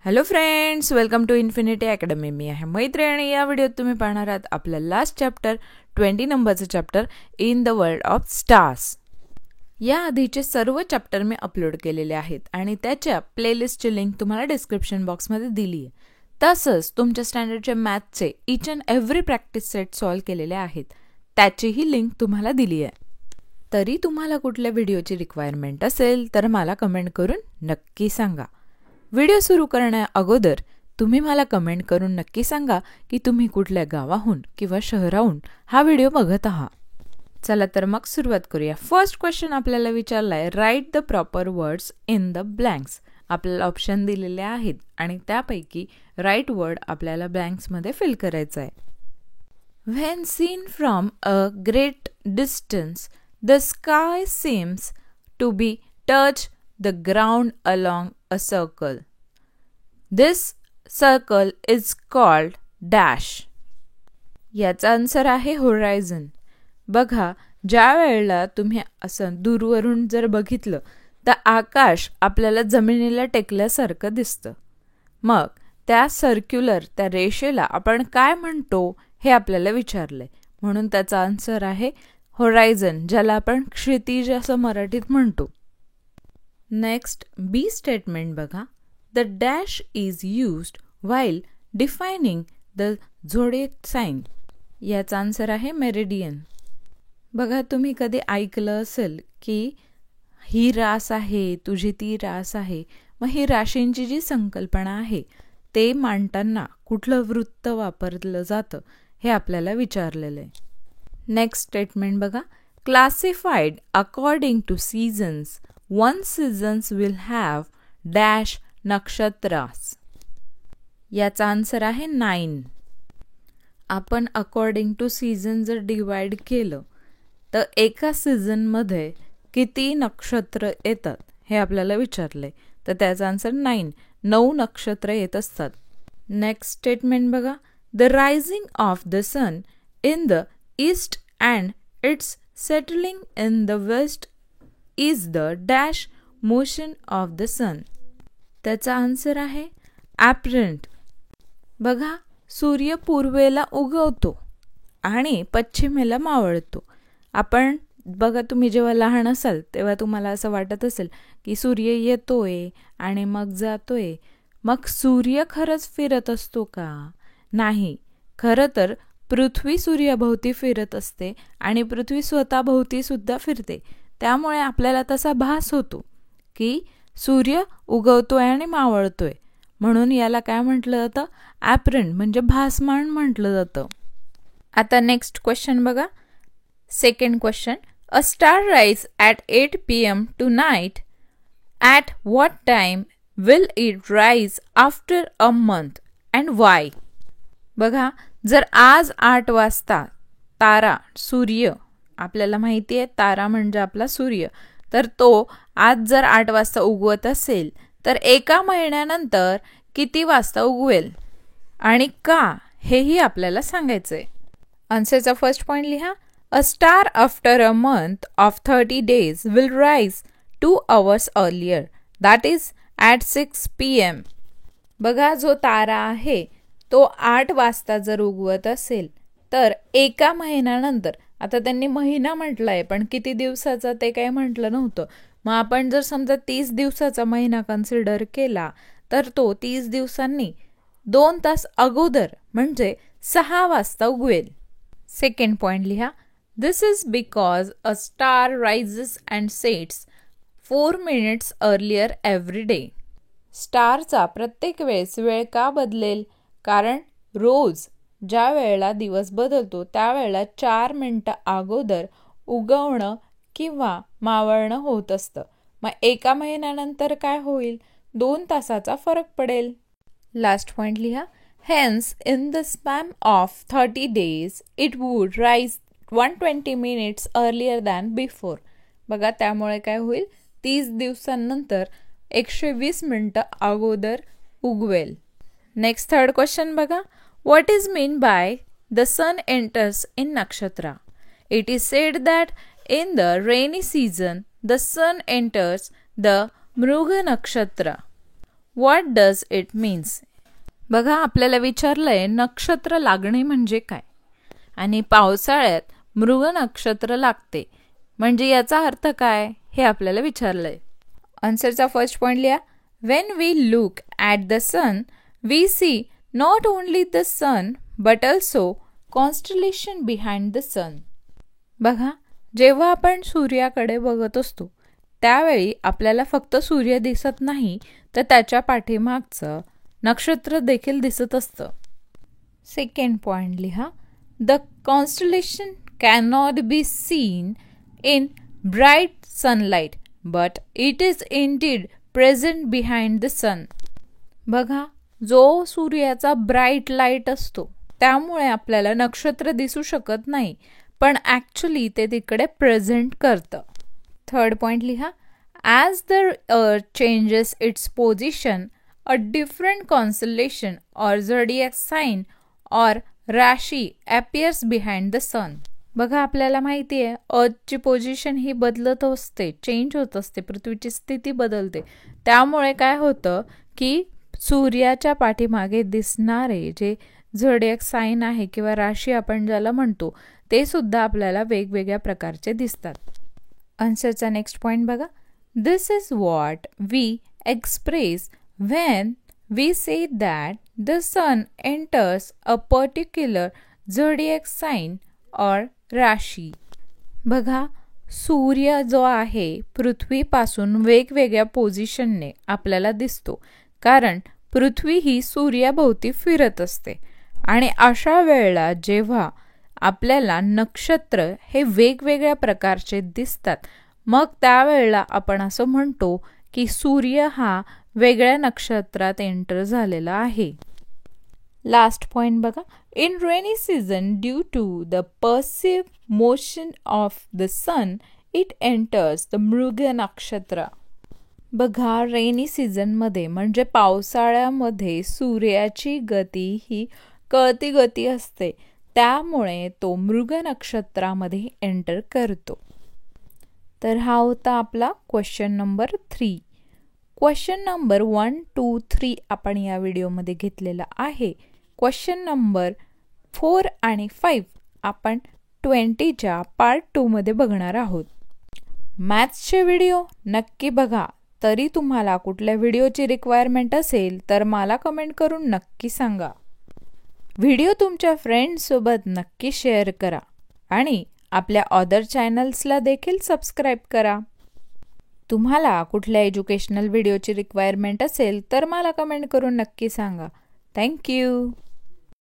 Hello friends, welcome to infinity academy. मी आहे मैत्री आणि या व्हिडिओत तुम्ही पाहणार आहात आपलं लास्ट चॅप्टर 20 नंबरचं chapter in the world of stars. या आधीचे सर्व चॅप्टर मी अपलोड केलेले आहेत आणि त्याच्या प्लेलिस्टची लिंक तुम्हाला डिस्क्रिप्शन बॉक्समध्ये दिली आहे. तसंच तुमच्या स्टँडर्डच्या मॅथचे each and every practice set solve केलेले आहेत, त्याचीही लिंक तुम्हाला दिली आहे. तरी तुम्हाला कुठल्या व्हिडिओची रिक्वायरमेंट असेल तर मला कमेंट करून नक्की सांगा. व्हिडिओ सुरू करण्या अगोदर तुम्ही मला कमेंट करून नक्की सांगा की तुम्ही कुठल्या गावाहून किंवा शहराहून हा व्हिडिओ बघत आहात. चला तर मग सुरुवात करूया. फर्स्ट क्वेश्चन आपल्याला विचारलाय, write the proper words in the blanks. आपल्याला ऑप्शन दिलेले आहेत आणि त्यापैकी राईट वर्ड आपल्याला ब्लँक्समध्ये फिल करायचं आहे. When seen from a great distance the sky seems to be touch the ground along a circle. This circle is called dash. याचा answer आहे होरायझन. बघा, ज्या वेळेला तुम्ही असं दूरवरून जर बघितलं तर आकाश आपल्याला जमिनीला टेकल्यासारखं दिसतं. मग त्या सर्क्युलर त्या रेषेला आपण काय म्हणतो हे आपल्याला विचारलंय, म्हणून त्याचा आन्सर आहे होरायझन, ज्याला आपण क्षितिज असं मराठीत म्हणतो. नेक्स्ट बी स्टेटमेंट बघा. The dash is used while defining the zodiac sign. याचा आन्सर आहे मेरिडियन. बघा, तुम्ही कधी ऐकलं असेल की ही रास आहे, तुझी ती रास आहे. मग ही राशींची जी संकल्पना आहे ते मांडताना कुठलं वृत्त वापरलं जातं हे आपल्याला विचारलेलं आहे. नेक्स्ट स्टेटमेंट बघा. Classified according to seasons, one seasons will have dash नक्षत्रास. याचा आन्सर आहे 9. आपण अकॉर्डिंग टू सीझन जर डिवाइड केलं तर एका सीझनमध्ये किती नक्षत्र येतात हे आपल्याला विचारलंय, तर त्याचा आन्सर 9. 9 नक्षत्र येत असतात. नेक्स्ट स्टेटमेंट बघा. The rising of the sun in the east and its settling in the west is the dash motion of the sun. त्याचा आन्सर आहे ॲपरंट. बघा, सूर्य पूर्वेला उगवतो आणि पश्चिमेला मावळतो. आपण बघा, तुम्ही जेव्हा लहान असाल तेव्हा तुम्हाला असं वाटत असेल की सूर्य येतोय आणि मग जातोय. मग सूर्य खरंच फिरत असतो का? नाही. खरं तर पृथ्वी सूर्याभोवती फिरत असते आणि पृथ्वी स्वतःभोवती सुद्धा फिरते. त्यामुळे आपल्याला तसा भास होतो की सूर्य उगवतोय आणि मावळतोय, म्हणून याला काय म्हटलं जातं? ॲपरंट, म्हणजे भासमान म्हटलं जातं. आता नेक्स्ट क्वेश्चन बघा. Second question. A star rise at 8 PM tonight. At what time will it rise after a month and why? बघा, जर आज 8 वाजता तारा सूर्य, आपल्याला माहिती आहे तारा म्हणजे आपला सूर्य, तर तो आज जर 8 वाजता उगवत असेल तर एका महिन्यानंतर किती वाजता उगवेल आणि का, हेही आपल्याला सांगायचंय. आन्सरचा फर्स्ट पॉईंट लिहा. A star after a month of 30 days will rise 2 hours earlier, that is at 6 PM. बघा, जो तारा आहे तो 8 वाजता जर उगवत असेल तर एका महिन्यानंतर, आता त्यांनी महिना म्हटलाय पण किती दिवसाचा ते काही म्हटलं नव्हतं. मग आपण जर समजा 30 दिवसाचा महिना कन्सिडर केला तर तो 30 दिवसांनी 2 तास अगोदर म्हणजे 6 वाजता उगवेल. सेकंड पॉईंट लिहा. This is because a star rises and sets 4 minutes earlier every day. स्टारचा प्रत्येक वेळेस वेळ का बदलेल? कारण रोज ज्या वेळेला दिवस बदलतो त्यावेळेला 4 मिनिटं अगोदर उगवणं किंवा मावळणं होत असतं. मग एका महिन्यानंतर काय होईल? 2 तासाचा फरक पडेल. लास्ट पॉईंट लिहा. Hence in the span of 30 days it would rise 120 minutes earlier than before. बघा, त्यामुळे काय होईल? 30 दिवसांनंतर 120 मिनिटं अगोदर उगवेल. नेक्स्ट थर्ड क्वेश्चन बघा. What is meant by the sun enters in nakshatra? It is said that in the rainy season the sun enters the Mruga nakshatra. What does it means? बघा, आपल्याला विचारलंय नक्षत्र लागणे म्हणजे काय, आणि पावसाळ्यात मृग नक्षत्र लागते म्हणजे याचा अर्थ काय हे आपल्याला विचारलंय. आन्सरचा फर्स्ट पॉइंट लिहा. When we look at the sun we see not only the sun but also constellation behind the sun. बघा, जेव्हा आपण सूर्याकडे बघत असतो त्यावेळी आपल्याला फक्त सूर्य दिसत नाही तर त्याच्या पाठीमागचं नक्षत्र देखील दिसत असतं. सेकंड पॉइंट लिहा. The constellation cannot be seen in bright sunlight but it is indeed present behind the sun. बघा, जो सूर्याचा ब्राईट लाईट असतो त्यामुळे आपल्याला नक्षत्र दिसू शकत नाही, पण ॲक्च्युली ते तिकडे प्रेझेंट करतं. थर्ड पॉइंट लिहा. As the earth changes its position a different constellation or zodiac sign or rashi appears behind the sun. बघा, आपल्याला माहिती आहे अर्थची पोझिशन ही बदलत असते, चेंज होत असते, पृथ्वीची स्थिती बदलते. त्यामुळे काय होतं की सूर्याच्या पाठीमागे दिसणारे जे झोडिएक साइन आहे किंवा राशी आपण ज्याला म्हणतो ते सुद्धा आपल्याला वेगवेगळ्या प्रकारचे दिसतात. आन्सरचा नेक्स्ट पॉइंट बघा. This is what we express when we say that the sun enters a particular zodiac sign or rashi. बघा, सूर्य जो आहे पृथ्वीपासून वेगवेगळ्या पोझिशनने आपल्याला दिसतो, कारण पृथ्वी ही सूर्याभोवती फिरत असते. आणि अशा वेळेला जेव्हा आपल्याला नक्षत्र हे वेगवेगळ्या प्रकारचे दिसतात मग त्यावेळेला आपण असं म्हणतो की सूर्य हा वेगळ्या नक्षत्रात एंटर झालेला आहे. लास्ट पॉइंट बघा. In rainy season due to the perceived motion of the sun it enters the Mriga nakshatra. बघा, रेनी सीझनमध्ये म्हणजे पावसाळ्यामध्ये सूर्याची गती ही कळती गती असते, त्यामुळे तो मृग नक्षत्रामध्ये एंटर करतो. तर हा होता आपला क्वेश्चन नंबर 3. क्वेश्चन नंबर 1, 2, 3 आपण या व्हिडिओमध्ये घेतलेला आहे. क्वेश्चन नंबर 4 आणि 5 आपण 20च्या पार्ट 2 मध्ये बघणार आहोत. मॅथ्सचे व्हिडिओ नक्की बघा. तरी तुम्हाला कुठल्या व्हिडिओची रिक्वायरमेंट असेल तर मला कमेंट करून नक्की सांगा. व्हिडिओ तुमच्या फ्रेंड्ससोबत नक्की शेअर करा आणि आपल्या अदर चॅनल्सला देखील सबस्क्राईब करा. तुम्हाला कुठल्या एज्युकेशनल व्हिडिओची रिक्वायरमेंट असेल तर मला कमेंट करून नक्की सांगा. थँक्यू.